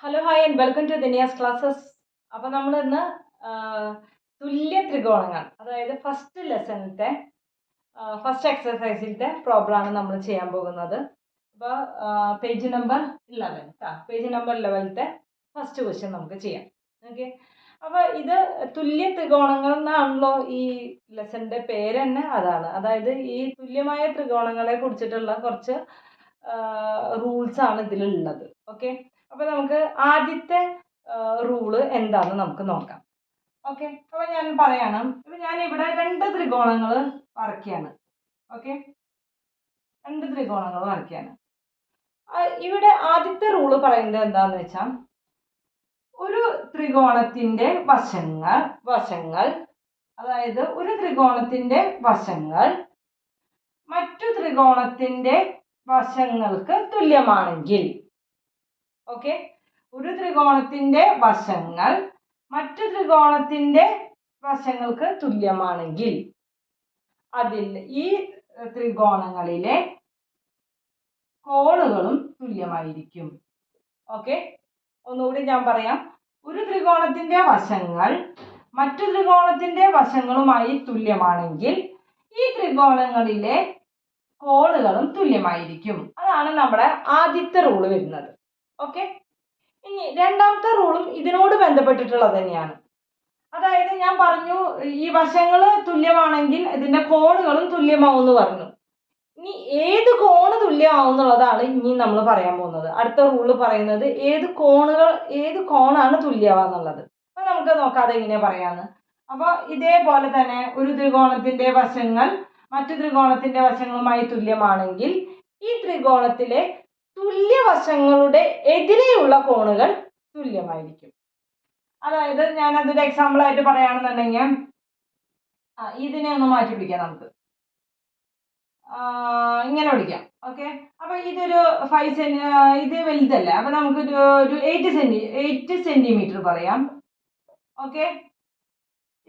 Hello hi and welcome to Diniya's classes. അപ്പോൾ നമ്മൾ ഇന്ന് തുല്യ ത്രികോണങ്ങൾ, അതായത് ഫസ്റ്റ് ലെസണിലത്തെ ഫസ്റ്റ് എക്സസൈസിലത്തെ പ്രോബ്ലമാണ് നമ്മൾ ചെയ്യാൻ പോകുന്നത്. അപ്പോൾ പേജ് നമ്പർ 11ത്തെ ഫസ്റ്റ് ക്വസ്റ്റ്യൻ നമുക്ക് ചെയ്യാം. ഓക്കെ, അപ്പോൾ ഇത് തുല്യ ത്രികോണങ്ങൾ എന്നാണല്ലോ ഈ ലെസണിൻ്റെ പേര് തന്നെ. അതായത് ഈ തുല്യമായ ത്രികോണങ്ങളെ കുറിച്ചിട്ടുള്ള കുറച്ച് റൂൾസാണ് ഇതിലുള്ളത്. ഓക്കെ, അപ്പോൾ നമുക്ക് ആദ്യത്തെ റൂള് എന്താണെന്ന് നമുക്ക് നോക്കാം. ഓക്കെ, അപ്പോൾ ഞാൻ പറയണം. ഇപ്പം ഞാൻ ഇവിടെ രണ്ട് ത്രികോണങ്ങൾ വരയ്ക്കുകയാണ്. ഓക്കെ, രണ്ട് ത്രികോണങ്ങൾ വരയ്ക്കുകയാണ്. ഇവിടെ ആദ്യത്തെ റൂള് പറയുന്നത് എന്താണെന്ന് വെച്ചാൽ, ഒരു ത്രികോണത്തിൻ്റെ വശങ്ങൾ അതായത് ഒരു ത്രികോണത്തിൻ്റെ വശങ്ങൾ മറ്റു ത്രികോണത്തിൻ്റെ വശങ്ങൾക്ക് തുല്യമാണെങ്കിൽ, ഓക്കെ, ഒരു ത്രികോണത്തിൻ്റെ വശങ്ങൾ മറ്റു ത്രികോണത്തിൻ്റെ വശങ്ങൾക്ക് തുല്യമാണെങ്കിൽ അതിൽ ഈ ത്രികോണങ്ങളിലെ കോണുകളും തുല്യമായിരിക്കും. ഓക്കെ, ഒന്നുകൂടി ഞാൻ പറയാം. ഒരു ത്രികോണത്തിൻ്റെ വശങ്ങൾ മറ്റു ത്രികോണത്തിൻ്റെ വശങ്ങളുമായി തുല്യമാണെങ്കിൽ ഈ ത്രികോണങ്ങളിലെ കോണുകളും തുല്യമായിരിക്കും. അതാണ് നമ്മുടെ ആദ്യത്തെ റൂള് വരുന്നത്. ഓക്കെ, ഇനി രണ്ടാമത്തെ റൂളും ഇതിനോട് ബന്ധപ്പെട്ടിട്ടുള്ളത് തന്നെയാണ്. അതായത് ഞാൻ പറഞ്ഞു ഈ വശങ്ങൾ തുല്യമാണെങ്കിൽ ഇതിൻ്റെ കോണുകളും തുല്യമാവും എന്ന് പറഞ്ഞു. ഇനി ഏത് കോണ് തുല്യമാവും എന്നുള്ളതാണ് ഇനി നമ്മൾ പറയാൻ പോകുന്നത്. അടുത്ത റൂള് പറയുന്നത് ഏത് കോണാണ് തുല്യമാവുന്നുള്ളത്. അപ്പൊ നമുക്ക് നോക്കാം അതെങ്ങനെയാ പറയാന്ന്. അപ്പോൾ ഇതേപോലെ തന്നെ ഒരു ത്രികോണത്തിന്റെ വശങ്ങൾ മറ്റു ത്രികോണത്തിന്റെ വശങ്ങളുമായി തുല്യമാണെങ്കിൽ ഈ ത്രികോണത്തിലെ തുല്യവശങ്ങളുടെ എതിരെയുള്ള കോണുകൾ തുല്യമായിരിക്കും. അതായത് ഞാൻ അതൊരു എക്സാമ്പിൾ ആയിട്ട് പറയുകയാണെന്നുണ്ടെങ്കിൽ ഇതിനെ ഒന്ന് മാറ്റി പിടിക്കാം. നമുക്ക് ഇങ്ങനെ പിടിക്കാം. ഓക്കെ, അപ്പൊ ഇതൊരു 5 ഇത് വലുതല്ല. അപ്പൊ നമുക്കൊരു 8 സെന്റിമീറ്റർ പറയാം. ഓക്കെ,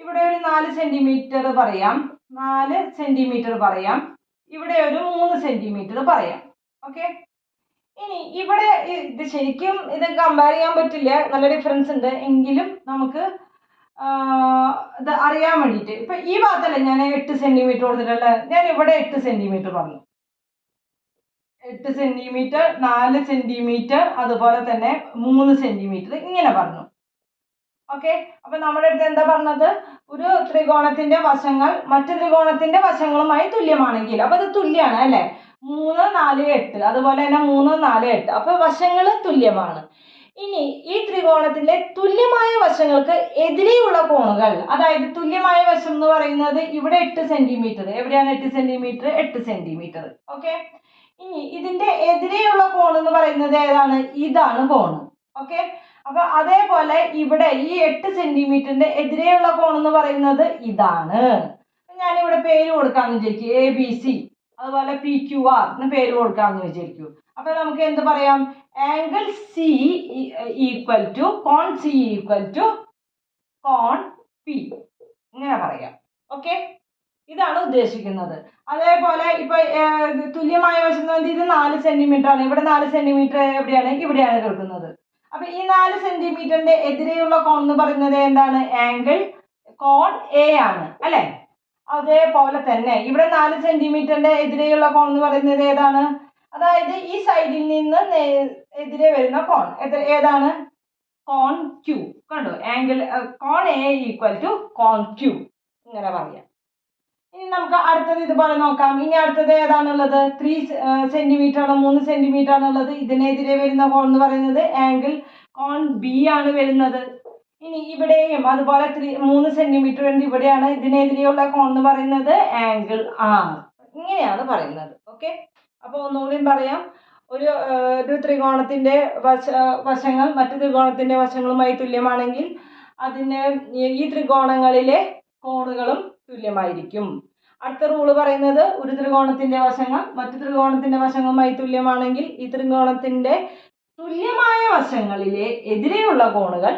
ഇവിടെ ഒരു 4 സെന്റിമീറ്റർ പറയാം. 4 സെന്റിമീറ്റർ പറയാം. ഇവിടെ ഒരു 3 സെന്റിമീറ്റർ പറയാം. ഓക്കെ, ഇനി ഇവിടെ ഇത് ശരിക്കും ഇത് കമ്പയർ ചെയ്യാൻ പറ്റില്ല, നല്ല ഡിഫറൻസ് ഉണ്ട്. എങ്കിലും നമുക്ക് ഇത് അറിയാൻ വേണ്ടിയിട്ട് ഇപ്പൊ ഈ ഭാഗത്തല്ല ഞാൻ 8 സെന്റിമീറ്റർ കൊടുത്തിട്ടുള്ള, ഞാൻ ഇവിടെ 8 സെന്റിമീറ്റർ പറഞ്ഞു. 8 സെന്റിമീറ്റർ, 4 സെന്റിമീറ്റർ, അതുപോലെ തന്നെ 3 സെന്റിമീറ്റർ ഇങ്ങനെ പറഞ്ഞു. ഓക്കെ, അപ്പൊ നമ്മുടെ അടുത്ത് എന്താ പറഞ്ഞത്? ഒരു ത്രികോണത്തിന്റെ വശങ്ങൾ മറ്റു ത്രികോണത്തിന്റെ വശങ്ങളുമായി തുല്യമാണെങ്കിൽ, അപ്പൊ ഇത് തുല്യാണ് അല്ലെ? 3, 4, 8, അതുപോലെ തന്നെ 3, 4, 8. അപ്പൊ വശങ്ങൾ തുല്യമാണ്. ഇനി ഈ ത്രികോണത്തിന്റെ തുല്യമായ വശങ്ങൾക്ക് എതിരെയുള്ള കോണുകൾ, അതായത് തുല്യമായ വശം എന്ന് പറയുന്നത് ഇവിടെ 8 സെന്റിമീറ്റർ. എവിടെയാണ് 8 സെന്റിമീറ്റർ? 8 സെന്റിമീറ്റർ. ഓക്കെ, ഇനി ഇതിന്റെ എതിരെയുള്ള കോൺ എന്ന് പറയുന്നത് ഏതാണ്? ഇതാണ് കോണ്. ഓക്കെ, അപ്പൊ അതേപോലെ ഇവിടെ ഈ 8 സെന്റിമീറ്ററിന്റെ എതിരെയുള്ള കോൺ എന്ന് പറയുന്നത് ഇതാണ്. ഞാനിവിടെ പേര് കൊടുക്കാന്ന് വിചാരിക്കും, ABC, അതുപോലെ PQR എന്ന് പേര് കൊടുക്കാമെന്ന് വിചാരിക്കൂ. അപ്പൊ നമുക്ക് എന്ത് പറയാം? ആംഗിൾ C ഈക്വൽ ടു കോൺ C ഈക്വൽ ടു കോൺ P ഇങ്ങനെ പറയാം. ഓക്കെ, ഇതാണ് ഉദ്ദേശിക്കുന്നത്. അതേപോലെ ഇപ്പൊ തുല്യമായ വശം ഇത് 4 സെന്റിമീറ്റർ ആണ്. ഇവിടെ 4 സെന്റിമീറ്റർ എവിടെയാണ്? ഇവിടെയാണ് കിടക്കുന്നത്. അപ്പൊ ഈ 4 സെന്റിമീറ്ററിന്റെ എതിരെയുള്ള കോൺ എന്ന് പറയുന്നത് എന്താണ്? ആംഗിൾ കോൺ A ആണ് അല്ലെ? അതേപോലെ തന്നെ ഇവിടെ 4 സെന്റിമീറ്ററിന്റെ എതിരെയുള്ള കോൺ എന്ന് പറയുന്നത് ഏതാണ്? അതായത് ഈ സൈഡിൽ നിന്ന് എതിരെ വരുന്ന കോൺ ഏതാണ്? കോൺ Q. കണ്ടോ? ആംഗിൾ കോൺ A ഈക്വൽ ടു കോൺ Q ഇങ്ങനെ പറയാം. ഇനി നമുക്ക് അടുത്തത് ഇതുപോലെ നോക്കാം. ഇനി അടുത്തത് ഏതാണുള്ളത്? 3 സെന്റിമീറ്റർ ആണ്, 3 സെന്റിമീറ്റർ ആണുള്ളത്. ഇതിനെതിരെ വരുന്ന കോൺ എന്ന് പറയുന്നത് ആംഗിൾ കോൺ B ആണ് വരുന്നത്. ഇനി ഇവിടെയും അതുപോലെ 3 സെന്റിമീറ്റർ ഉണ്ട്, ഇവിടെയാണ്. ഇതിനെതിരെയുള്ള കോൺ എന്ന് പറയുന്നത് ആംഗിൾ R. ഇങ്ങനെയാണ് പറയുന്നത്. ഓക്കെ, അപ്പൊ ഒന്നുകൂടി പറയാം. ഒരു ത്രികോണത്തിന്റെ വശങ്ങൾ മറ്റു ത്രികോണത്തിന്റെ വശങ്ങളുമായി തുല്യമാണെങ്കിൽ ഈ ത്രികോണങ്ങളിലെ കോണുകളും തുല്യമായിരിക്കും. അടുത്ത റൂള് പറയുന്നത് ഒരു ത്രികോണത്തിന്റെ വശങ്ങൾ മറ്റു ത്രികോണത്തിന്റെ വശങ്ങളുമായി തുല്യമാണെങ്കിൽ ഈ ത്രികോണത്തിന്റെ തുല്യമായ വശങ്ങളിലെ എതിരെയുള്ള കോണുകൾ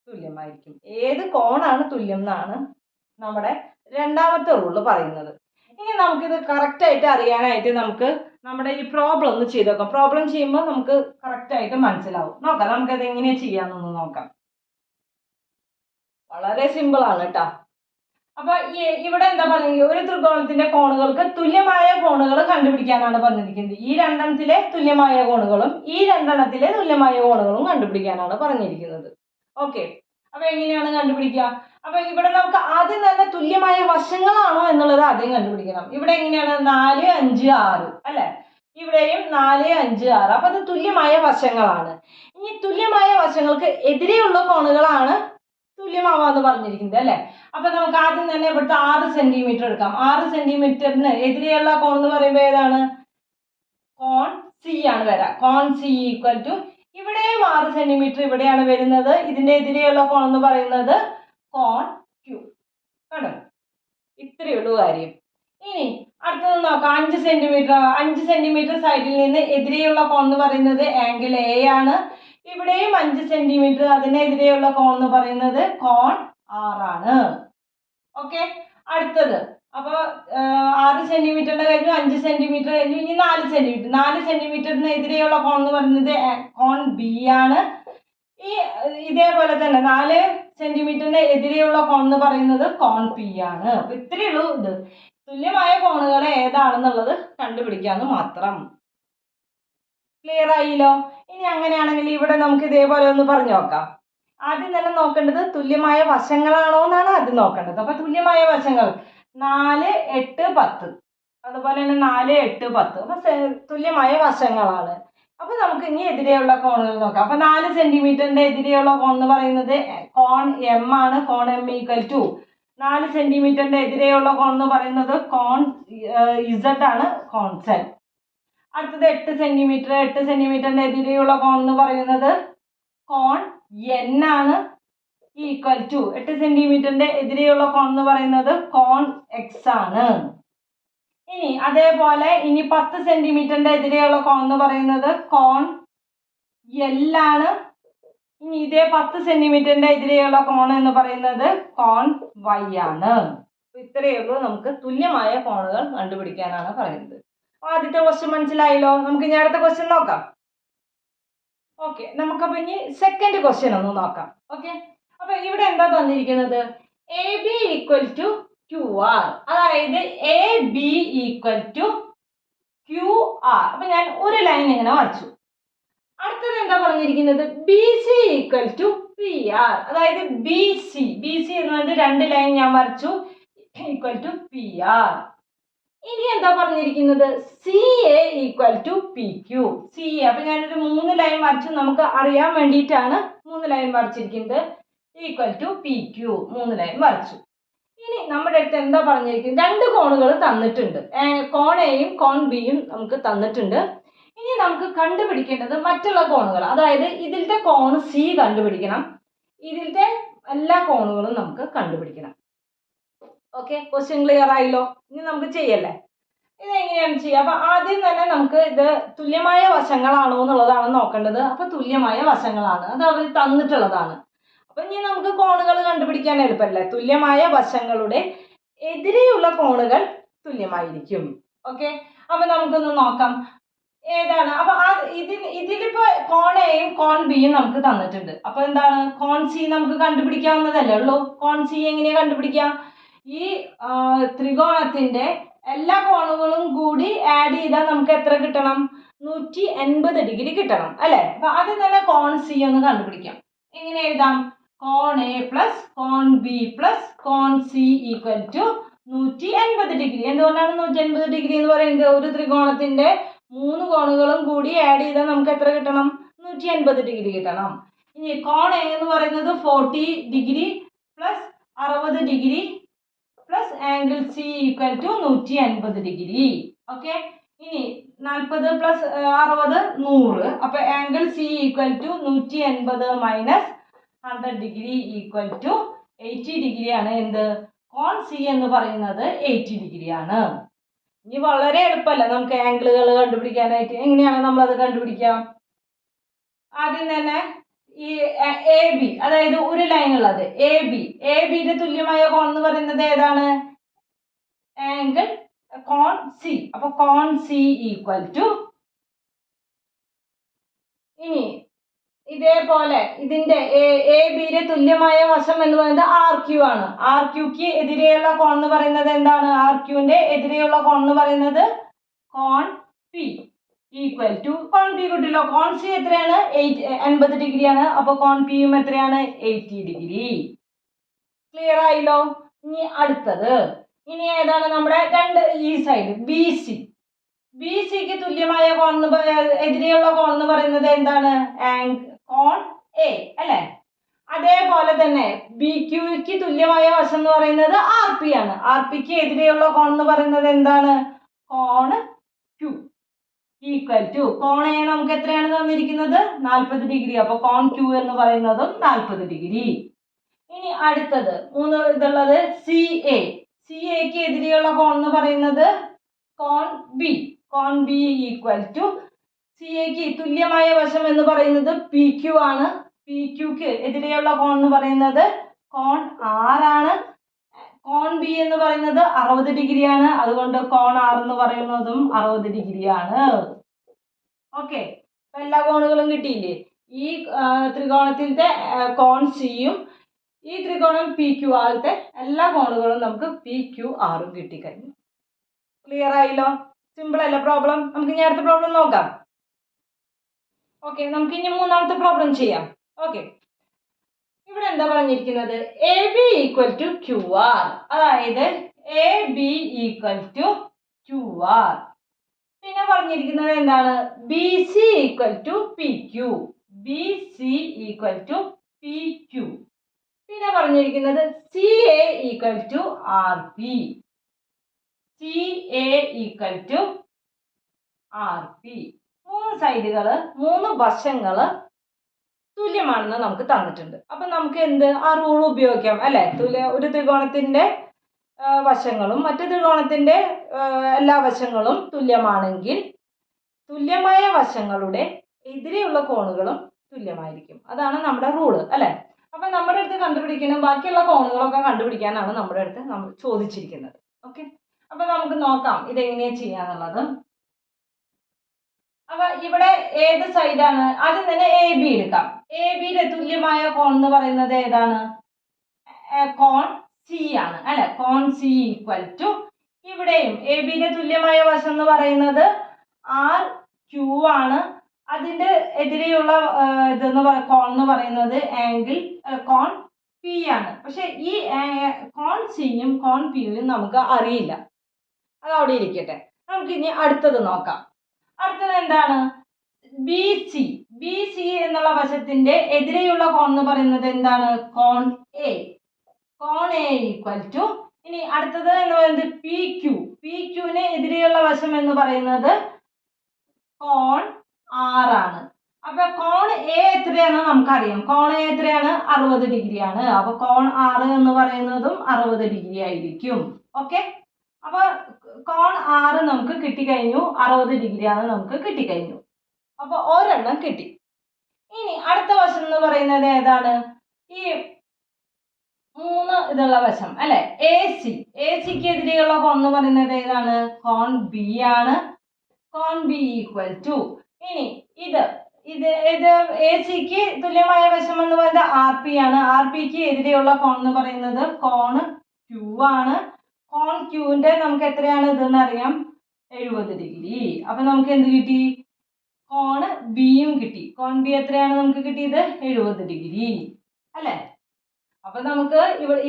തുല്യമായിരിക്കും. ഏത് കോണാണ് തുല്യം എന്നാണ് നമ്മുടെ രണ്ടാമത്തെ റൂള് പറയുന്നത്. ഇനി നമുക്കിത് കറക്റ്റ് ആയിട്ട് അറിയാനായിട്ട് നമുക്ക് നമ്മുടെ ഈ പ്രോബ്ലം ഒന്ന് ചെയ്ത് നോക്കാം. പ്രോബ്ലം ചെയ്യുമ്പോൾ നമുക്ക് കറക്റ്റ് ആയിട്ട് മനസ്സിലാവും. നോക്കാം നമുക്കത് എങ്ങനെ ചെയ്യാമെന്നൊന്ന് നോക്കാം. വളരെ സിമ്പിൾ ആണ് കേട്ടോ. അപ്പൊ ഇവിടെ എന്താ പറഞ്ഞെങ്കിൽ ഒരു ത്രികോണത്തിന്റെ കോണുകൾക്ക് തുല്യമായ കോണുകൾ കണ്ടുപിടിക്കാനാണ് പറഞ്ഞിരിക്കുന്നത്. ഈ രണ്ടെണ്ണത്തിലെ തുല്യമായ കോണുകളും ഈ രണ്ടെണ്ണത്തിലെ തുല്യമായ കോണുകളും കണ്ടുപിടിക്കാനാണ് പറഞ്ഞിരിക്കുന്നത്. ഓക്കെ, അപ്പൊ എങ്ങനെയാണ് കണ്ടുപിടിക്കുക? അപ്പൊ ഇവിടെ നമുക്ക് ആദ്യം തന്നെ തുല്യമായ വശങ്ങളാണോ എന്നുള്ളത് ആദ്യം കണ്ടുപിടിക്കണം. ഇവിടെ എങ്ങനെയാണ് 4, 5, 6 അല്ലെ? ഇവിടെയും 4, 5, 6. അപ്പൊ അത് തുല്യമായ വശങ്ങളാണ്. ഇനി തുല്യമായ വശങ്ങൾക്ക് എതിരെയുള്ള കോണുകളാണ് തുല്യമാവാന്ന് പറഞ്ഞിരിക്കുന്നത് അല്ലെ? അപ്പൊ നമുക്ക് ആദ്യം തന്നെ ഇവിടുത്തെ 6 സെന്റിമീറ്റർ എടുക്കാം. 6 സെന്റിമീറ്ററിന് എതിരെയുള്ള കോൺ എന്ന് പറയുമ്പോൾ ഏതാണ്? കോൺ സി ആണ് വരാം. കോൺ സി ഈക്വൽ ടു ഇവിടെയും 6 സെന്റിമീറ്റർ ഇവിടെയാണ് വരുന്നത്. ഇതിന്റെ എതിരെയുള്ള കോൺ എന്ന് പറയുന്നത് കോൺ ക്യൂ. കണ്ടോ? ഇത്രയേ ഉള്ളൂ കാര്യം. ഇനി അടുത്തത് നോക്കാം. 5 സെന്റിമീറ്റർ സൈഡിൽ നിന്ന് എതിരെയുള്ള കോൺ എന്ന് പറയുന്നത് ആംഗിൾ എ ആണ്. ഇവിടെയും 5 സെന്റിമീറ്റർ അതിനെതിരെയുള്ള കോൺ എന്ന് പറയുന്നത് കോൺ ആർ ആണ്. ഓക്കെ, അടുത്തത് അപ്പൊ 6 സെന്റിമീറ്ററിന്റെ കഴിഞ്ഞു, 5 സെന്റിമീറ്റർ കഴിഞ്ഞു, ഇനി 4 സെന്റിമീറ്ററിന് എതിരെയുള്ള കോൺ എന്ന് പറയുന്നത് കോൺ ബി ആണ്. ഇതേപോലെ തന്നെ 4 സെന്റിമീറ്ററിന് എതിരെയുള്ള കോൺ എന്ന് പറയുന്നത് കോൺ പി ആണ്. അപ്പൊ ഇത്രയേ ഉള്ളൂ. ഇത് തുല്യമായ കോണുകൾ ഏതാണെന്നുള്ളത് കണ്ടുപിടിക്കാന്ന് മാത്രം. ക്ലിയർ ആയില്ലോ? ഇനി അങ്ങനെയാണെങ്കിൽ ഇവിടെ നമുക്ക് ഇതേപോലെ ഒന്ന് പറഞ്ഞു നോക്കാം. ആദ്യം തന്നെ നോക്കേണ്ടത് തുല്യമായ വശങ്ങളാണോ എന്നാണ് ആദ്യം നോക്കേണ്ടത്. അപ്പൊ തുല്യമായ വശങ്ങൾ 4, 8, 10, അതുപോലെ തന്നെ 4, 8, 10. അപ്പൊ തുല്യമായ വശങ്ങളാണ്. അപ്പൊ നമുക്ക് ഇനി എതിരെയുള്ള കോണുകൾ നോക്കാം. അപ്പൊ 4 സെന്റിമീറ്ററിന്റെ എതിരെയുള്ള കോൺ എന്ന് പറയുന്നത് കോൺ എം ആണ്. കോൺ എം ഈക്വൽ ടു 4 സെന്റിമീറ്ററിന്റെ എതിരെയുള്ള കോൺ എന്ന് പറയുന്നത് കോൺ ഇസഡ് ആണ്, കോൺ സെഡ്. അടുത്തത് 8 സെന്റിമീറ്ററിന്റെ എതിരെയുള്ള കോൺ എന്ന് പറയുന്നത് കോൺ എൻ ആണ്, ഈക്വൽ ടു 8 സെന്റിമീറ്ററിന്റെ എതിരെയുള്ള കോൺ എന്ന് പറയുന്നത് കോൺ എക്സ് ആണ്. ഇനി അതേപോലെ ഇനി 10 സെന്റിമീറ്ററിന്റെ എതിരെയുള്ള കോൺ എന്ന് പറയുന്നത് കോൺ എൽ ആണ്. ഇനി ഇതേ 10 സെന്റിമീറ്ററിന്റെ എതിരെയുള്ള കോൺ എന്ന് പറയുന്നത് കോൺ വൈ ആണ്. ഇത്രയേ ഉള്ളൂ നമുക്ക് തുല്യമായ കോണുകൾ കണ്ടുപിടിക്കാനാണ് പറയുന്നത്. ആദ്യത്തെ ക്വസ്റ്റ്യൻ മനസ്സിലായല്ലോ. നമുക്ക് ഇനി അടുത്ത ക്വസ്റ്റ്യൻ നോക്കാം. ഓക്കെ, നമുക്കപ്പോ ഇനി സെക്കൻഡ് ക്വസ്റ്റ്യൻ ഒന്ന് നോക്കാം. ഓക്കെ, അപ്പൊ ഇവിടെ എന്താ തന്നിരിക്കുന്നത്? A B equal to Q R, അതായത് A B equal to Q R. അപ്പൊ ഞാൻ ഒരു ലൈൻ ഇങ്ങനെ വരച്ചു. അടുത്തത് എന്താ പറഞ്ഞിരിക്കുന്നത്? B C equal to P R, അതായത് ബി സി എന്ന് പറഞ്ഞിട്ട് 2 ലൈൻ ഞാൻ വരച്ചു, ഈക്വൽ ടു പി ആർ. ഇനി എന്താ പറഞ്ഞിരിക്കുന്നത്? C A equal to P Q. C A, അപ്പൊ ഞാനൊരു 3 ലൈൻ വരച്ചു, നമുക്ക് അറിയാൻ വേണ്ടിയിട്ടാണ് 3 ലൈൻ വരച്ചിരിക്കുന്നത്. Equal to P Q 3 line വരച്ചു. ഇനി നമ്മുടെ അടുത്ത് എന്താ പറഞ്ഞിരിക്കുന്നത്? 2 കോണുകൾ തന്നിട്ടുണ്ട്. കോൺ എയും കോൺ ബിയും നമുക്ക് തന്നിട്ടുണ്ട്. ഇനി നമുക്ക് കണ്ടുപിടിക്കേണ്ടത് മറ്റുള്ള കോണുകൾ, അതായത് ഇതിലത്തെ കോൺ സി കണ്ടുപിടിക്കണം, ഇതിലത്തെ എല്ലാ കോണുകളും നമുക്ക് കണ്ടുപിടിക്കണം. ഓക്കെ, ക്വസ്റ്റ്യൻ ക്ലിയർ ആയല്ലോ? ഇനി നമുക്ക് ചെയ്യല്ലേ? ഇത് എങ്ങനെയാണ് ചെയ്യുക? അപ്പൊ ആദ്യം തന്നെ നമുക്ക് ഇത് തുല്യമായ വശങ്ങളാണോ എന്നുള്ളതാണ് നോക്കേണ്ടത്. അപ്പൊ തുല്യമായ വശങ്ങളാണ്, അത് അവർ തന്നിട്ടുള്ളതാണ്. അപ്പൊ ഇനി നമുക്ക് കോണുകൾ കണ്ടുപിടിക്കാൻ എളുപ്പമല്ലേ? തുല്യമായ വശങ്ങളുടെ എതിരെയുള്ള കോണുകൾ തുല്യമായിരിക്കും. ഓക്കെ, അപ്പൊ നമുക്കൊന്ന് നോക്കാം ഏതാണ്. അപ്പൊ ഇതിലിപ്പോ കോൺ എയും കോൺ ബിയും നമുക്ക് തന്നിട്ടുണ്ട്. അപ്പൊ എന്താണ്? കോൺ സി നമുക്ക് കണ്ടുപിടിക്കാവുന്നതല്ലേ ഉള്ളൂ. കോൺ സി എങ്ങനെയാ കണ്ടുപിടിക്കാം? ഈ ത്രികോണത്തിന്റെ എല്ലാ കോണുകളും കൂടി ആഡ് ചെയ്താൽ നമുക്ക് എത്ര കിട്ടണം? 180 ഡിഗ്രി കിട്ടണം അല്ലെ? അപ്പൊ ആദ്യം തന്നെ കോൺ സി ഒന്ന് കണ്ടുപിടിക്കാം. എങ്ങനെ എഴുതാം? കോൺ എ പ്ലസ് കോൺ ബി പ്ലസ് കോൺ സി ഈക്വൽ ടു 180 ഡിഗ്രി. എന്തുകൊണ്ടാണ് 180 ഡിഗ്രി എന്ന് പറയുന്നത്? ഒരു ത്രികോണത്തിന്റെ 3 കോണുകളും കൂടി ആഡ് ചെയ്താൽ നമുക്ക് എത്ര കിട്ടണം? 180 ഡിഗ്രി കിട്ടണം. ഇനി കോൺ എ എന്ന് പറയുന്നത് 40 degree plus 60 degree plus angle C equal to 180 degree. Okay, ഇനി 40 പ്ലസ് 60 100. അപ്പൊ angle C equal to 180 minus 100 degree equal to 80 degree ആണ്. എന്ത്? കോൺ സി എന്ന് പറയുന്നത് 80 ഡിഗ്രി ആണ്. ഇനി വളരെ എളുപ്പമല്ല നമുക്ക് ആംഗിളുകൾ കണ്ടുപിടിക്കാനായിട്ട്. എങ്ങനെയാണ് നമ്മളത് കണ്ടുപിടിക്കുക? ആദ്യം തന്നെ ഈ എ ബി, അതായത് ഒരു ലൈൻ ഉള്ളത് എ ബിയുടെ തുല്യമായ കോൺ എന്ന് പറയുന്നത് ഏതാണ്? ആംഗിൾ കോൺ സി. അപ്പൊ കോൺ സി ഈക്വൽ ടു, ഇനി ഇതേപോലെ ഇതിന്റെ എ ബിയുടെ തുല്യമായ വശം എന്ന് പറയുന്നത് ആർ ക്യൂ ആണ്. ആർ ക്യൂക്ക് എതിരെയുള്ള കോൺ എന്ന് പറയുന്നത് എന്താണ്? ആർ ക്യൂവിന്റെ എതിരെയുള്ള കോൺ എന്ന് പറയുന്നത് കോൺ പി ഈക്വൽ ടു, കോൺ പി കിട്ടില്ലോ. കോൺ സി എത്രയാണ്? 80 ഡിഗ്രിയാണ്. അപ്പൊ കോൺ പിയും എത്രയാണ്? 80 ഡിഗ്രി. ക്ലിയർ ആയില്ലോ? ഇനി അടുത്തത്, ഇനി ഏതാണ് നമ്മുടെ ഈ സൈഡ് ബി സി. ബി സിക്ക് തുല്യമായ കോൺ എതിരെയുള്ള കോൺ എന്ന് പറയുന്നത് എന്താണ്? കോൺ എ അല്ലെ. അതേപോലെ തന്നെ ബി ക്യൂക്ക് തുല്യമായ വശം എന്ന് പറയുന്നത് ആർ പി ആണ്. ആർ പിക്ക് എതിരെയുള്ള കോൺ എന്ന് പറയുന്നത് എന്താണ്? കോൺ ക്യൂ ഈക്വൽ ടു, കോൺ എ നമുക്ക് എത്രയാണ് തന്നിരിക്കുന്നത്? 40 ഡിഗ്രി. അപ്പൊ കോൺ ക്യൂ എന്ന് പറയുന്നതും 40 ഡിഗ്രി. ഇനി അടുത്തത് ഇതുള്ളത് സി എ. സി എക്ക് എതിരെയുള്ള കോൺ എന്ന് പറയുന്നത് കോൺ ബി. കോൺ ബി ഈക്വൽ ടു, സി എക്ക് തുല്യമായ വശം എന്ന് പറയുന്നത് പി ക്യൂ ആണ്. പി ക്യൂക്ക് എതിരെയുള്ള കോൺ എന്ന് പറയുന്നത് കോൺ ആർ ആണ്. കോൺ ബി എന്ന് പറയുന്നത് 60 ഡിഗ്രിയാണ്. അതുകൊണ്ട് കോൺ ആർ എന്ന് പറയുന്നതും 60 ഡിഗ്രിയാണ്. ഓക്കെ, എല്ലാ കോണുകളും കിട്ടിയില്ലേ? ഈ ത്രികോണത്തിലത്തെ കോൺ സിയും ഈ ത്രികോണം പി ക്യു ആളത്തെ എല്ലാ കോണുകളും നമുക്ക് പി ക്യു ആറും കിട്ടിക്കഴിഞ്ഞു. ക്ലിയർ ആയില്ലോ? സിമ്പിൾ അല്ല പ്രോബ്ലം. നമുക്ക് ഇനി അടുത്ത പ്രോബ്ലം നോക്കാം. ഓക്കെ, നമുക്ക് ഇനി മൂന്നാമത്തെ പ്രോബ്ലം ചെയ്യാം. ഓക്കെ, ഇവിടെ എന്താ പറഞ്ഞിരിക്കുന്നത്? A B equal to Q R. അതായത് A B equal to Q R. പിന്നെ പറഞ്ഞിരിക്കുന്നത് എന്താണ്? B C equal to P Q. B C equal to P Q. പിന്നെ പറഞ്ഞിരിക്കുന്നത് C A equal to R P. C A equal to R P. മൂന്ന് സൈഡുകള്, മൂന്ന് വശങ്ങള് തുല്യമാണെന്ന് നമുക്ക് തന്നിട്ടുണ്ട്. അപ്പൊ നമുക്ക് ആ റൂൾ ഉപയോഗിക്കാം അല്ലെ? ഒരു ത്രികോണത്തിന്റെ വശങ്ങളും മറ്റു ത്രികോണത്തിന്റെ എല്ലാ വശങ്ങളും തുല്യമാണെങ്കിൽ തുല്യമായ വശങ്ങളുടെ എതിരെയുള്ള കോണുകളും തുല്യമായിരിക്കും. അതാണ് നമ്മുടെ റൂള് അല്ലെ? അപ്പൊ നമ്മുടെ അടുത്ത് കണ്ടുപിടിക്കണം, ബാക്കിയുള്ള കോണുകളൊക്കെ കണ്ടുപിടിക്കാനാണ് നമ്മുടെ അടുത്ത് നമ്മൾ ചോദിച്ചിരിക്കുന്നത്. ഓക്കെ, അപ്പൊ നമുക്ക് നോക്കാം ഇതെങ്ങനെയാ ചെയ്യാന്നുള്ളത്. അപ്പൊ ഇവിടെ ഏത് സൈഡാണ്? ആദ്യം തന്നെ എ ബി എടുക്കാം. എ ബിയുടെ തുല്യമായ കോൺ എന്ന് പറയുന്നത് ഏതാണ്? കോൺ സി ആണ് അല്ലെ? കോൺ സി ഈക്വൽ ടു, ഇവിടെയും എ ബിയുടെ തുല്യമായ വശം എന്ന് പറയുന്നത് ആർ ക്യൂ ആണ്. അതിന്റെ എതിരെയുള്ള കോൺ എന്ന് പറയുന്നത് കോൺ പി ആണ്. പക്ഷെ ഈ കോൺ സിയും കോൺ പിയും നമുക്ക് അറിയില്ല. അത് അവിടെ ഇരിക്കട്ടെ. നമുക്ക് ഇനി അടുത്തത് നോക്കാം. അടുത്തത് എന്താണ്? B C. ബി സി എന്നുള്ള വശത്തിന്റെ എതിരെയുള്ള കോൺ എന്ന് പറയുന്നത് എന്താണ്? കോൺ എ. കോൺ എ ഈക്വൽ ടു, ഇനി അടുത്തത് എന്ന് പറയുന്നത് പി ക്യു. പി ക്യൂവിന് എതിരെയുള്ള വശം എന്ന് പറയുന്നത് കോൺ ആർ ആണ്. അപ്പൊ കോൺ എ എത്രയാണ് നമുക്കറിയാം. കോൺ എ എത്രയാണ്? 60 ഡിഗ്രിയാണ്. അപ്പൊ കോൺ ആർ എന്ന് പറയുന്നതും 60 ഡിഗ്രി ആയിരിക്കും. ഓക്കെ, അപ്പൊ കോൺ ആറ് നമുക്ക് കിട്ടിക്കഴിഞ്ഞു. 60 ഡിഗ്രിയാണ് നമുക്ക് കിട്ടിക്കഴിഞ്ഞു. അപ്പൊ ഒരെണ്ണം കിട്ടി. ഇനി അടുത്ത വശം എന്ന് പറയുന്നത് ഏതാണ്? ഈ മൂന്ന് ഇതുള്ള വശം അല്ലെ? A C. എ സിക്ക് എതിരെയുള്ള കോൺ എന്ന് പറയുന്നത് ഏതാണ്? കോൺ ബി ആണ്. കോൺ ബി ഈക്വൽ ടു, ഇനി ഇത് എ സിക്ക് തുല്യമായ വശം എന്ന് പറയുന്നത് ആർ പി ആണ്. ആർ പിക്ക് എതിരെയുള്ള കോൺ എന്ന് പറയുന്നത് കോൺ ക്യൂ ആണ്. കോൺ ക്യൂവിന്റെ നമുക്ക് എത്രയാണ് ഇതെന്ന് അറിയാം? 70 ഡിഗ്രി. അപ്പൊ നമുക്ക് എന്ത് കിട്ടി? കോൺ ബിയും കിട്ടി. കോൺ ബി എത്രയാണ് നമുക്ക് കിട്ടിയത്? 70 ഡിഗ്രി അല്ലെ? അപ്പൊ നമുക്ക് ഇവിടെ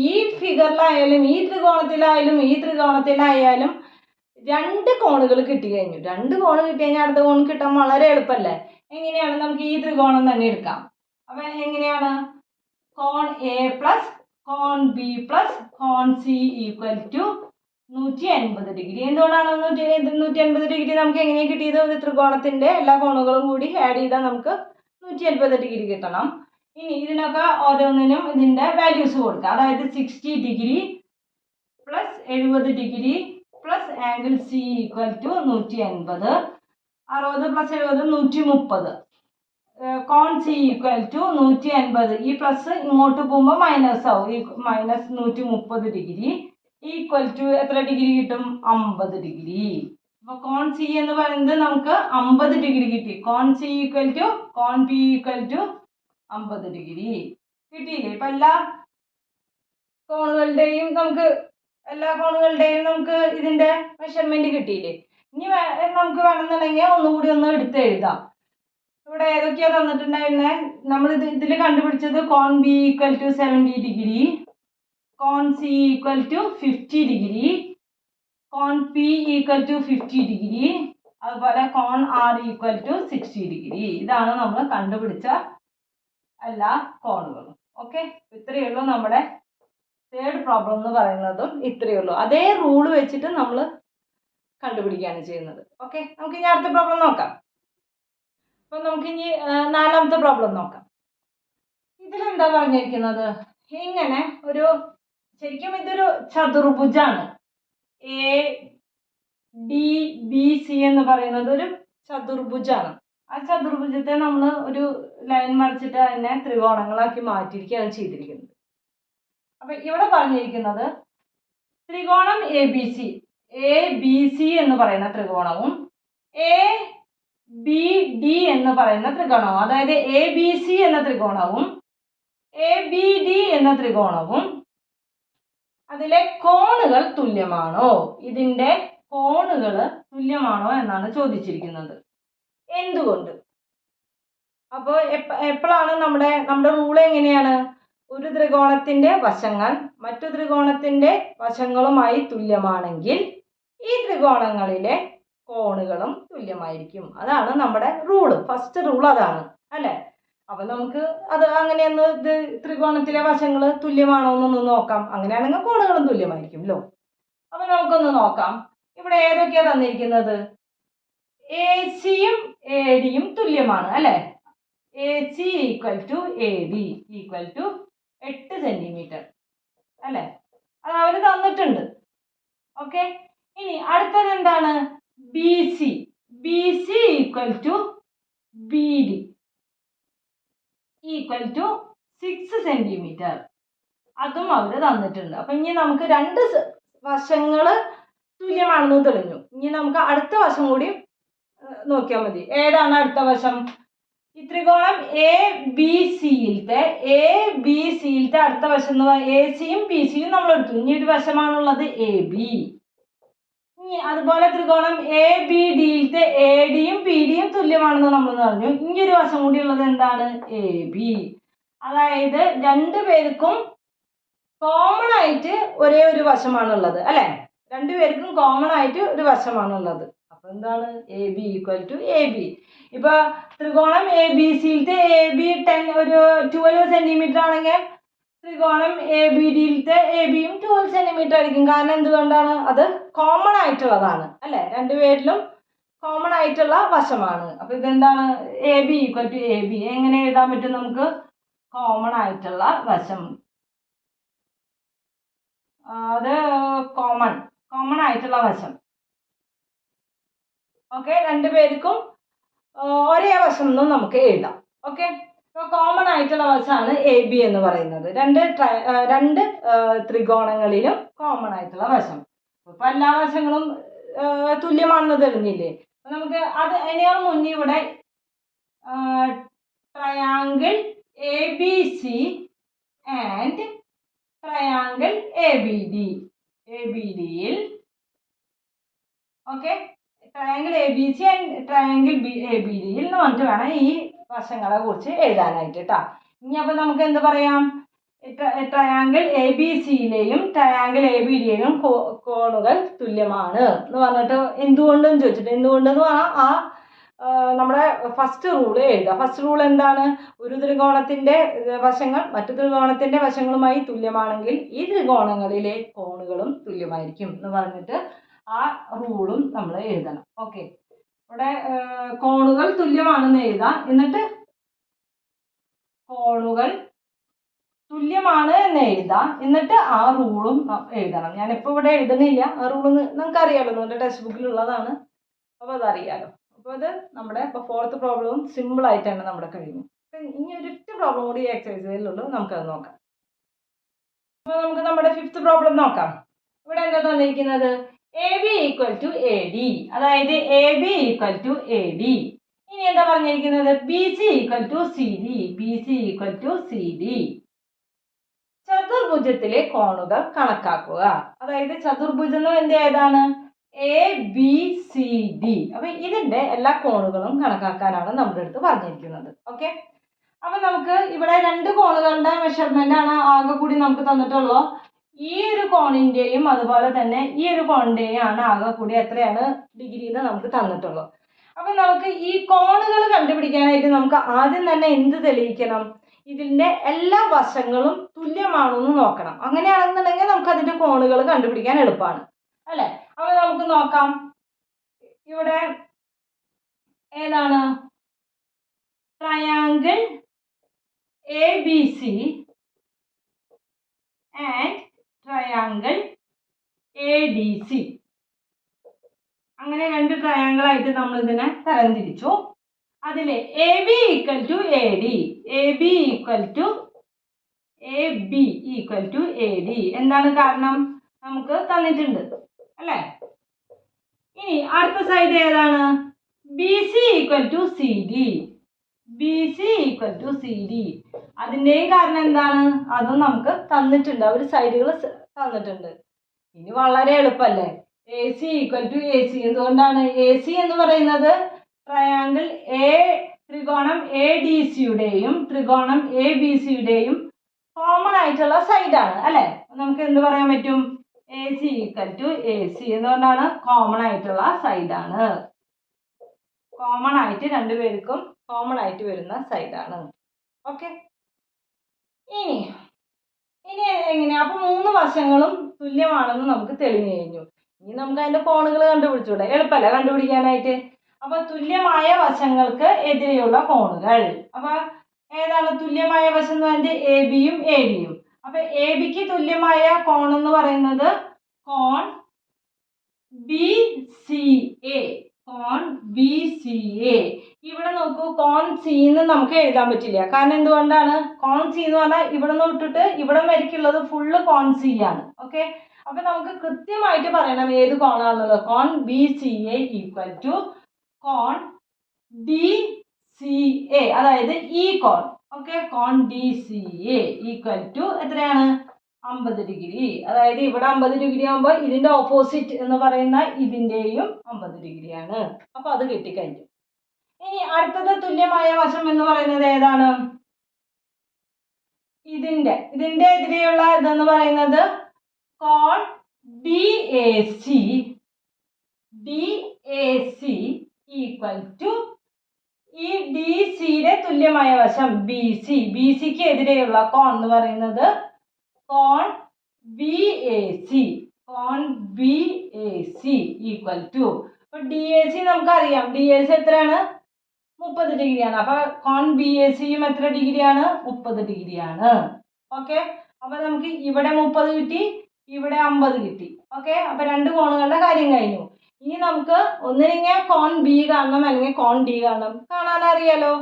ഈ ഫിഗറിലായാലും ഈ ത്രികോണത്തിലായാലും രണ്ട് കോണുകൾ കിട്ടി കഴിഞ്ഞു. രണ്ട് കോണ് കിട്ടി കഴിഞ്ഞാൽ അടുത്ത കോൺ കിട്ടാൻ വളരെ എളുപ്പമല്ലേ? എങ്ങനെയാണ്? നമുക്ക് ഈ ത്രികോണം തന്നെ എടുക്കാം. അപ്പൊ എങ്ങനെയാണ്? കോൺ എ പ്ലസ് കോൺ ബി പ്ലസ് കോൺ സി ഈക്വൽ ടു 180 ഡിഗ്രി. എന്തുകൊണ്ടാണ് 180 ഡിഗ്രി നമുക്ക് എങ്ങനെയാണ് കിട്ടിയത്? ഒരു ത്രികോണത്തിന്റെ എല്ലാ കോണുകളും കൂടി ആഡ് ചെയ്താൽ നമുക്ക് 180 ഡിഗ്രി കിട്ടണം. ഇനി ഇതിനൊക്കെ ഓരോന്നിനും ഇതിന്റെ വാല്യൂസ് കൊടുക്കുക. അതായത് 60 degree plus 70 degree plus angle C equal to 180. 60 പ്ലസ് 70 130. കോൺ സി ഈക്വൽ ടു 180. ഈ പ്ലസ് ഇങ്ങോട്ട് പോകുമ്പോൾ മൈനസ് ആവും. ഈ -130 ഡിഗ്രി. ഈക്വൽ ടു എത്ര ഡിഗ്രി കിട്ടും? 50 ഡിഗ്രി. അപ്പോൾ കോൺ സി എന്ന് പറയുന്നത് നമുക്ക് 50 ഡിഗ്രി കിട്ടി. കോൺ സി ഈക്വൽ ടു കോൺ പി ഈക്വൽ ടു 50 ഡിഗ്രി കിട്ടിയില്ലേ? ഇപ്പം എല്ലാ കോണുകളുടെയും നമുക്ക് ഇതിന്റെ മെഷർമെന്റ് കിട്ടിയില്ലേ? ഇനി നമുക്ക് വേണമെന്നുണ്ടെങ്കിൽ ഒന്നുകൂടി ഒന്ന് എടുത്ത് എഴുതാം. ഇവിടെ ഏതൊക്കെയാ തന്നിട്ടുണ്ടായിരുന്നത്? നമ്മൾ ഇതിൽ കണ്ടുപിടിച്ചത് കോൺ ബി ഈക്വൽ ടു 70 ഡിഗ്രി, കോൺ സി ഈക്വൽ ടു 50 ഡിഗ്രി, കോൺ പി ഈക്വൽ ടു 50 ഡിഗ്രി, അതുപോലെ കോൺ ആർ ഈക്വൽ ടു 60 ഡിഗ്രി. ഇതാണ് നമ്മൾ കണ്ടുപിടിച്ച എല്ലാ കോണുകളും. ഓക്കെ, ഇത്രയേ ഉള്ളൂ നമ്മുടെ തേർഡ് പ്രോബ്ലം എന്ന് പറയുന്നതും ഇത്രയേ ഉള്ളൂ. അതേ റൂള് വെച്ചിട്ട് നമ്മൾ കണ്ടുപിടിക്കുകയാണ് ചെയ്യുന്നത്. ഓക്കെ, നമുക്ക് ഇനി അടുത്ത പ്രോബ്ലം നോക്കാം. അപ്പം നമുക്കിനി നാലാമത്തെ പ്രോബ്ലം നോക്കാം. ഇതിലെന്താ പറഞ്ഞിരിക്കുന്നത്? ഇങ്ങനെ ശരിക്കും ഇതൊരു ചതുർഭുജാണ്. എ ഡി ബി സി എന്ന് പറയുന്നത് ഒരു ചതുർഭുജാണ്. ആ ചതുർഭുജത്തെ നമ്മൾ ഒരു ലൈൻ വരച്ചിട്ട് അതിനെ ത്രികോണങ്ങളാക്കി മാറ്റിയിരിക്കുകയാണ് ചെയ്തിരിക്കുന്നത്. അപ്പൊ ഇവിടെ പറഞ്ഞിരിക്കുന്നത് ത്രികോണം എ ബി സി എന്ന് പറയുന്ന ത്രികോണവും എ ബി ഡി എന്ന് പറയുന്ന ത്രികോണവും, അതായത് എ ബി സി എന്ന ത്രികോണവും എ ബി ഡി എന്ന ത്രികോണവും അതിലെ കോണുകൾ തുല്യമാണോ? ഇതിന്റെ കോണുകൾ തുല്യമാണോ എന്നാണ് ചോദിച്ചിരിക്കുന്നത്. എന്തുകൊണ്ട്? അപ്പോൾ എപ്പോഴാണ് നമ്മുടെ റൂൾ എങ്ങനെയാണ്? ഒരു ത്രികോണത്തിന്റെ വശങ്ങൾ മറ്റു ത്രികോണത്തിന്റെ വശങ്ങളുമായി തുല്യമാണെങ്കിൽ ഈ ത്രികോണങ്ങളിലെ കോണുകളും തുല്യമായിരിക്കും. അതാണ് നമ്മുടെ റൂള്. ഫസ്റ്റ് റൂൾ അതാണ് അല്ലേ? അപ്പൊ നമുക്ക് അത് അങ്ങനെയൊന്ന് ത്രികോണത്തിലെ വശങ്ങൾ തുല്യമാണോ എന്നൊന്ന് നോക്കാം. അങ്ങനെയാണെങ്കിൽ കോണുകളും തുല്യമായിരിക്കുമല്ലോ. അപ്പൊ നമുക്കൊന്ന് നോക്കാം. ഇവിടെ ഏതൊക്കെയാ തന്നിരിക്കുന്നത്? എ സിയും എ ഡിയും തുല്യമാണ് അല്ലെ? A C equal to A D equal to 8 centimetre അല്ലെ? അത് അവർ തന്നിട്ടുണ്ട്. ഓക്കെ, ഇനി അടുത്തത് എന്താണ്? B C equal to B D equal to 6 centimetre. അതും അവർ തന്നിട്ടുണ്ട്. അപ്പൊ ഇനി നമുക്ക് രണ്ട് വശങ്ങൾ തുല്യമാണെന്ന് തെളിഞ്ഞു. ഇനി നമുക്ക് അടുത്ത വശം കൂടി നോക്കിയാൽ മതി. ഏതാണ് അടുത്ത വശം? ഈ ത്രികോണം എ ബി സിയിലത്തെ അടുത്ത വശം എന്ന് പറയുന്നത് എ സിയും ബി സിയും നമ്മൾ എടുത്തു. ഇനി ഒരു വശമാണുള്ളത് എ ബി. ഇനി അതുപോലെ ത്രികോണം എ ബി ഡിയിലത്തെ എ ഡിയും ബി ഡിയും തുല്യമാണെന്ന് നമ്മൾ പറഞ്ഞു. ഇനി ഒരു വശം കൂടി ഉള്ളത് എന്താണ്? A B. അതായത് രണ്ടുപേർക്കും കോമൺ ആയിട്ട് ഒരേ ഒരു വശമാണുള്ളത് അല്ലെ? രണ്ടുപേർക്കും കോമൺ ആയിട്ട് ഒരു വശമാണുള്ളത്. അപ്പൊ എന്താണ്? A B equal to A B. ഇപ്പൊ ത്രികോണം എ ബി സിയിലത്തെ എ ബി 12 സെന്റിമീറ്റർ ആണെങ്കിൽ ത്രികോണം എ ബി ഡിയിലത്തെ എ ബിയും 12 സെന്റിമീറ്റർ ആയിരിക്കും. കാരണം എന്തുകൊണ്ടാണ്? അത് കോമൺ ആയിട്ടുള്ളതാണ് അല്ലെ? രണ്ടുപേരിലും കോമൺ ആയിട്ടുള്ള വശമാണ്. അപ്പൊ ഇതെന്താണ്? A B equal to A B. എങ്ങനെ എഴുതാൻ പറ്റും നമുക്ക്? കോമൺ ആയിട്ടുള്ള വശം, അത് കോമൺ ആയിട്ടുള്ള വശം. ഓക്കെ, രണ്ടുപേർക്കും ഒരേ വശം എന്നും നമുക്ക് എഴുതാം. ഓക്കെ, അപ്പോൾ കോമൺ ആയിട്ടുള്ള വശമാണ് എ ബി എന്ന് പറയുന്നത്. രണ്ട് ത്രികോണങ്ങളിലും കോമൺ ആയിട്ടുള്ള വശം. ഇപ്പൊ എല്ലാ വശങ്ങളും തുല്യമാണെന്ന് തെളിഞ്ഞില്ലേ? അപ്പൊ നമുക്ക് അത് അതിനേക്കാൾ മുന്നേ ഇവിടെ triangle A B C and triangle A B ഡിയിൽ okay, triangle A B C and triangle A B ഡിയിൽ എന്ന് പറഞ്ഞിട്ട് വേണം ഈ വശങ്ങളെ കുറിച്ച് എഴുതാനായിട്ട് കേട്ടോ. ഇനി അപ്പൊ നമുക്ക് എന്ത് പറയാം? ട്രയാങ്കിൾ എ ബി സിയിലെയും ട്രയാങ്കിൾ എ ബി ഡിയിലെയും കോണുകൾ തുല്യമാണ് എന്ന് പറഞ്ഞിട്ട് എന്തുകൊണ്ടെന്ന് ചോദിച്ചിട്ട്, എന്തുകൊണ്ടെന്ന് പറഞ്ഞാൽ നമ്മുടെ ഫസ്റ്റ് റൂൾ എഴുതുക. ഫസ്റ്റ് റൂൾ എന്താണ്? ഒരു ത്രികോണത്തിന്റെ വശങ്ങൾ മറ്റു ത്രികോണത്തിന്റെ വശങ്ങളുമായി തുല്യമാണെങ്കിൽ ഈ ത്രികോണങ്ങളിലെ കോണുകളും തുല്യമായിരിക്കും എന്ന് പറഞ്ഞിട്ട് ആ റൂളും നമ്മൾ എഴുതണം. ഓക്കെ, ഇവിടെ കോണുകൾ തുല്യമാണെന്ന് എഴുതാം. എന്നിട്ട് കോണുകൾ തുല്യമാണ് എന്ന് എഴുതാം. എന്നിട്ട് ആ റൂളും എഴുതണം. ഞാനിപ്പോൾ ഇവിടെ എഴുതുന്നില്ല. ആ റൂള് നിങ്ങൾക്ക് അറിയാലോ, നിങ്ങളുടെ ടെക്സ്റ്റ് ബുക്കിലുള്ളതാണ്. അപ്പോൾ അതറിയാലോ. അപ്പോൾ അത് നമ്മുടെ ഇപ്പോൾ ഫോർത്ത് പ്രോബ്ലവും സിമ്പിൾ ആയിട്ടാണ് നമ്മുടെ കഴിഞ്ഞു. ഇനി ഒരൊറ്റ പ്രോബ്ലം കൂടി എക്സസൈസിലുള്ളൂ, നമുക്കത് നോക്കാം. അപ്പോൾ നമുക്ക് നമ്മുടെ ഫിഫ്ത്ത് പ്രോബ്ലം നോക്കാം. ഇവിടെ എന്താ തന്നിരിക്കുന്നത്? A B equal to A D, അതായത് A B equal to A D. ഇനി എന്താ പറഞ്ഞിരിക്കുന്നത്? B C equal to C D, B C equal to C D. ചതുർഭുജത്തിലെ കോണുകൾ കണക്കാക്കുക. അതായത് ചതുർഭുജം എന്ത് ഏതാണ്? A B C D. അപ്പൊ ഇതിന്റെ എല്ലാ കോണുകളും കണക്കാക്കാനാണ് നമ്മുടെ അടുത്ത് പറഞ്ഞിരിക്കുന്നത്. ഓക്കെ, അപ്പൊ നമുക്ക് ഇവിടെ രണ്ട് കോണുകളുടെ മെഷർമെന്റ് ആണ് ആകെ കൂടി നമുക്ക് തന്നിട്ടുള്ളൂ. ഈ ഒരു കോണിന്റെയും അതുപോലെ തന്നെ ഈ ഒരു കോണിന്റെയും ആണ് ആകെ കൂടി എത്രയാണ് ഡിഗ്രി എന്ന് നമുക്ക് തന്നിട്ടുള്ളൂ. അപ്പൊ നമുക്ക് ഈ കോണുകൾ കണ്ടുപിടിക്കാനായിട്ട് നമുക്ക് ആദ്യം തന്നെ എന്ത് തെളിയിക്കണം? ഇതിന്റെ എല്ലാ വശങ്ങളും തുല്യമാണെന്ന് നോക്കണം. അങ്ങനെയാണെന്നുണ്ടെങ്കിൽ നമുക്ക് അതിന്റെ കോണുകൾ കണ്ടുപിടിക്കാൻ എളുപ്പമാണ്, അല്ലെ? അപ്പൊ നമുക്ക് നോക്കാം. ഇവിടെ ഏതാണ്? Triangle A B C and triangle A D C. അങ്ങനെ രണ്ട് ട്രയാങ്കിൾ ആയിട്ട് നമ്മൾ ഇതിനെ തരംതിരിച്ചു. അതില് A B equal to A D, A B equal to A B equal to A D. എന്താണ് കാരണം? നമുക്ക് തന്നിട്ടുണ്ട്, അല്ലേ? ഇനി അടുത്ത സൈഡ് ഏതാണ്? B C equal to C D, B C equal to C D. അതിൻ്റെയും കാരണം എന്താണ്? അതും നമുക്ക് തന്നിട്ടുണ്ട്, അവർ സൈഡുകൾ തന്നിട്ടുണ്ട്. ഇനി വളരെ എളുപ്പമല്ലേ? A C equal to A C. എന്തുകൊണ്ടാണ്? എ സി എന്ന് പറയുന്നത് ട്രയാങ്കിൾ ത്രികോണം എ ഡി സിയുടെയും ത്രികോണം എ ബി സിയുടെയും കോമൺ ആയിട്ടുള്ള സൈഡാണ്, അല്ലെ? നമുക്ക് എന്ത് പറയാൻ പറ്റും? A C equal to A C എന്ന് പറഞ്ഞാണ് കോമൺ ആയിട്ടുള്ള സൈഡാണ്. കോമൺ ആയിട്ട് രണ്ടുപേർക്കും കോമൺ ആയിട്ട് വരുന്ന സൈഡാണ്. ഓക്കെ, ഇനി എങ്ങനെയാ? അപ്പൊ മൂന്ന് വശങ്ങളും തുല്യമാണെന്ന് നമുക്ക് തെളിഞ്ഞു കഴിഞ്ഞു. ഇനി നമുക്ക് അതിന്റെ കോണുകൾ കണ്ടുപിടിച്ചൂടെ? എളുപ്പമല്ല കണ്ടുപിടിക്കാനായിട്ട്. അപ്പൊ തുല്യമായ വശങ്ങൾക്ക് എതിരെയുള്ള കോണുകൾ. അപ്പൊ ഏതാണ് തുല്യമായ വശം എന്ന് പറയുന്നത്? എ ബിയും എ ഡിയും. അപ്പൊ എ ബിക്ക് തുല്യമായ കോൺ എന്ന് പറയുന്നത് കോൺ ബി സി എ, കോൺ ബി സി എ. ഇവിടെ നോക്കൂ, കോൺ സി എന്ന് നമുക്ക് എഴുതാൻ പറ്റില്ല. കാരണം എന്തുകൊണ്ടാണ്? കോൺ സി എന്ന് പറഞ്ഞാൽ ഇവിടെ നിന്ന് വിട്ടിട്ട് ഇവിടെ വരയ്ക്കുള്ളത് ഫുള്ള് കോൺ സി ആണ്. ഓക്കെ, അപ്പൊ നമുക്ക് കൃത്യമായിട്ട് പറയണം ഏത് കോണാണെന്നുള്ളത്. കോൺ B C A equal to കോൺ ഡി സി എ, അതായത് ഈ കോൺ. ഓക്കെ, കോൺ D C A equal to എത്രയാണ്? 50 ഡിഗ്രി. അതായത് ഇവിടെ 50 ഡിഗ്രി ആകുമ്പോൾ ഇതിന്റെ ഓപ്പോസിറ്റ് എന്ന് പറയുന്ന ഇതിന്റെയും 50 ഡിഗ്രിയാണ്. അപ്പൊ അത് കിട്ടിക്കഴിഞ്ഞു. ഇനി അടുത്തത് തുല്യമായ വശം എന്ന് പറയുന്നത് ഏതാണ്? ഇതിന്റെ എതിരെയുള്ള ഇതെന്ന് പറയുന്നത് കോൺ D A C, D A C equal to ഈ ഡി സിയുടെ തുല്യമായ വശം ബി സി. ബി സിക്ക് എതിരെയുള്ള കോൺ എന്ന് പറയുന്നത് കോൺ ബി എ സി, കോൺ B A C equal to. അപ്പൊ ഡി എ സി നമുക്കറിയാം, ഡി എ സി എത്രയാണ്? 30 ഡിഗ്രിയാണ്. അപ്പൊ കോൺ ബി എ സിയും എത്ര ഡിഗ്രിയാണ്? 30 ഡിഗ്രിയാണ്. ഓക്കെ, അപ്പൊ നമുക്ക് ഇവിടെ 30 കിട്ടി, ഇവിടെ 50 കിട്ടി. ഓക്കെ, അപ്പൊ രണ്ട് കോണുകളുടെ കാര്യം കഴിഞ്ഞു. ഇനി നമുക്ക് ഒന്നിനെങ്കിൽ കോൺ ബി കാണണം, അല്ലെങ്കിൽ കോൺ ഡി കാണണം. കാണാൻ അറിയാലോ,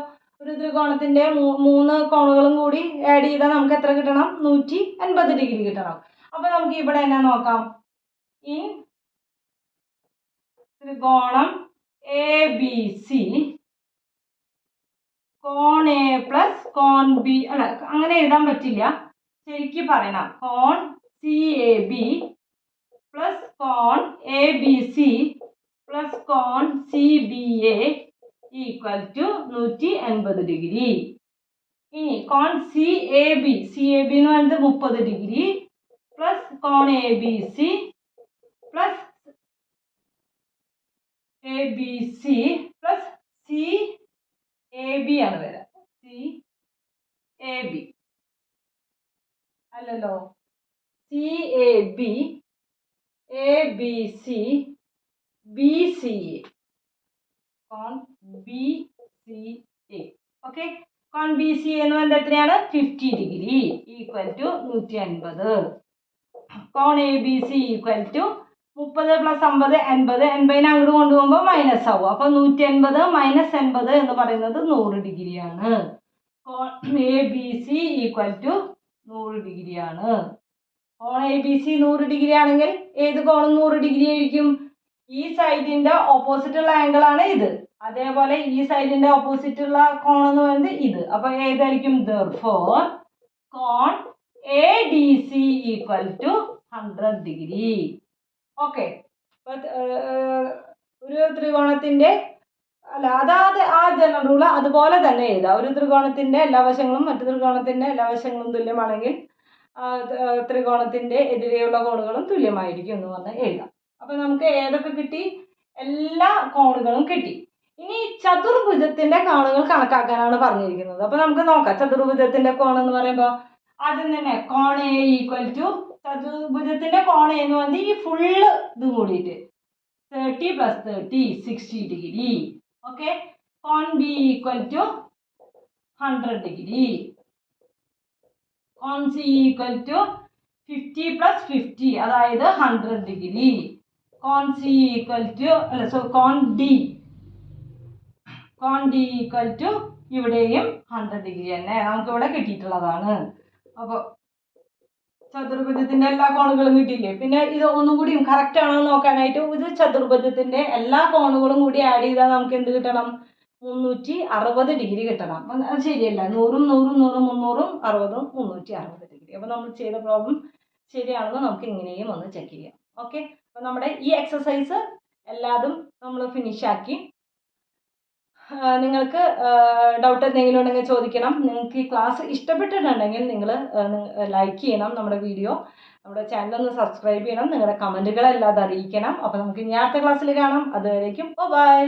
ഒരു ത്രികോണത്തിന്റെ മൂന്ന് കോണുകളും കൂടി ആഡ് ചെയ്താൽ നമുക്ക് എത്ര കിട്ടണം? 180 ഡിഗ്രി കിട്ടണം. അപ്പൊ നമുക്ക് ഇവിടെ എന്നാ നോക്കാം? ഇൻ ത്രികോണം എ ബി സി കോൺ എ പ്ലസ് കോൺ ബി, അല്ല അങ്ങനെ എഴുതാൻ പറ്റില്ല, ശരിക്കും പറയണം. കോൺ സി എ ബി പ്ലസ് കോൺ എ ബി സി പ്ലസ് കോൺ C B A equal to 180 degree. ഇനി കോൺ സി എ ബി എന്ന് പറയുന്നത് 30 ഡിഗ്രി പ്ലസ് കോൺ A B C plus A B C plus C A B ആണ് വരാം. സി എ ബി അല്ലല്ലോ, C A B A B C B C A, കോൺ B C A. Okay, കോൺ B C എന്ന് പറയുന്നത് എത്രയാണ്? 50 degree equal to 150. കോൺ A B C equal to 30 plus 50 80. 80 അങ്ങോട്ട് കൊണ്ടുപോകുമ്പോൾ മൈനസ് ആവും. അപ്പൊ 180 മൈനസ് 80 എന്ന് പറയുന്നത് 100 ഡിഗ്രിയാണ്. കോൺ A B C equal to 100 ഡിഗ്രിയാണ്. കോൺ എ ബി സി 100 ഡിഗ്രി ആണെങ്കിൽ ഏത് കോണും 100 ഡിഗ്രി ആയിരിക്കും. ഈ സൈഡിന്റെ ഓപ്പോസിറ്റ് ഉള്ള ആംഗിൾ ആണ് ഇത്. അതേപോലെ ഈ സൈഡിന്റെ ഓപ്പോസിറ്റ് ഉള്ള കോൺ എന്ന് പറയുന്നത് ഇത്. അപ്പൊ ഏതായിരിക്കും? therefore കോൺ A D C equal to 100 degree. Okay, ഒരു ത്രികോണത്തിന്റെ അല്ല അതാത് ആ ജനറൽ റൂൾ അതുപോലെ തന്നെ എഴുതാം. ഒരു ത്രികോണത്തിന്റെ എല്ലാ വശങ്ങളും മറ്റു ത്രികോണത്തിന്റെ എല്ലാ വശങ്ങളും തുല്യമാണെങ്കിൽ ത്രികോണത്തിന്റെ എതിരെയുള്ള കോണുകളും തുല്യമായിരിക്കും എന്ന് പറഞ്ഞ് എഴുതാം. അപ്പൊ നമുക്ക് ഏതൊക്കെ കിട്ടി? എല്ലാ കോണുകളും കിട്ടി. ഇനി ചതുർഭുജത്തിന്റെ കോണുകൾ കണക്കാക്കാനാണ് പറഞ്ഞിരിക്കുന്നത്. അപ്പൊ നമുക്ക് നോക്കാം. ചതുർഭുജത്തിന്റെ കോൺ എന്ന് പറയുമ്പോൾ ആദ്യം തന്നെ കോൺ എ ഈക്വൽ ടു ചതുർഭുജത്തിന്റെ കോൺ എന്ന് പറഞ്ഞാൽ ഈ ഫുള്ള് ഇത് കൂടിയിട്ട് 30 + 30 60 ഡിഗ്രി. ഓക്കെ, കോൺ ബി ഈക്വൽ ടു 100 ഡിഗ്രി. കോൺ സി ഈക്വൽ ടു 50 + 50 അതായത് 100 ഡിഗ്രി. കോൺ സി ഈക്വൽ ടു കോൺ ഡി ഈക്വൽ ടു ഇവിടെയും 100 ഡിഗ്രി തന്നെ നമുക്കിവിടെ കിട്ടിയിട്ടുള്ളതാണ്. അപ്പോൾ ചതുർഭുജത്തിന്റെ എല്ലാ കോണുകളും കിട്ടിയില്ലേ? പിന്നെ ഇത് ഒന്നും കൂടി കറക്റ്റ് ആണോ എന്ന് നോക്കാനായിട്ട് ഇത് ചതുർഭുജത്തിന്റെ എല്ലാ കോണുകളും കൂടി ആഡ് ചെയ്താൽ നമുക്ക് എന്ത് കിട്ടണം? 360 ഡിഗ്രി കിട്ടണം. അപ്പം അത് ശരിയല്ല. 100ഉം 100ഉം 100ഉം 300ഉം 60ഉം 360 ഡിഗ്രി. അപ്പം നമ്മൾ ചെയ്ത പ്രോബ്ലം ശരിയാണെന്ന് നമുക്ക് ഇങ്ങനെയും ഒന്ന് ചെക്ക് ചെയ്യാം. ഓക്കെ, അപ്പം നമ്മുടെ ഈ എക്സസൈസ് എല്ലാതും നമ്മൾ ഫിനിഷ് ആക്കി. നിങ്ങൾക്ക് ഡൗട്ട് എന്തെങ്കിലും ഉണ്ടെങ്കിൽ ചോദിക്കണം. നിങ്ങൾക്ക് ഈ ക്ലാസ് ഇഷ്ടപ്പെട്ടിട്ടുണ്ടെങ്കിൽ നിങ്ങൾ ലൈക്ക് ചെയ്യണം നമ്മുടെ വീഡിയോ. നമ്മുടെ ചാനൽ ഒന്ന് സബ്സ്ക്രൈബ് ചെയ്യണം. നിങ്ങളുടെ കമൻറ്റുകളെല്ലാം അറിയിക്കണം. അപ്പോൾ നമുക്ക് ഇനി അടുത്ത ക്ലാസ്സിൽ കാണാം. അതുവരേക്കും ബൈ.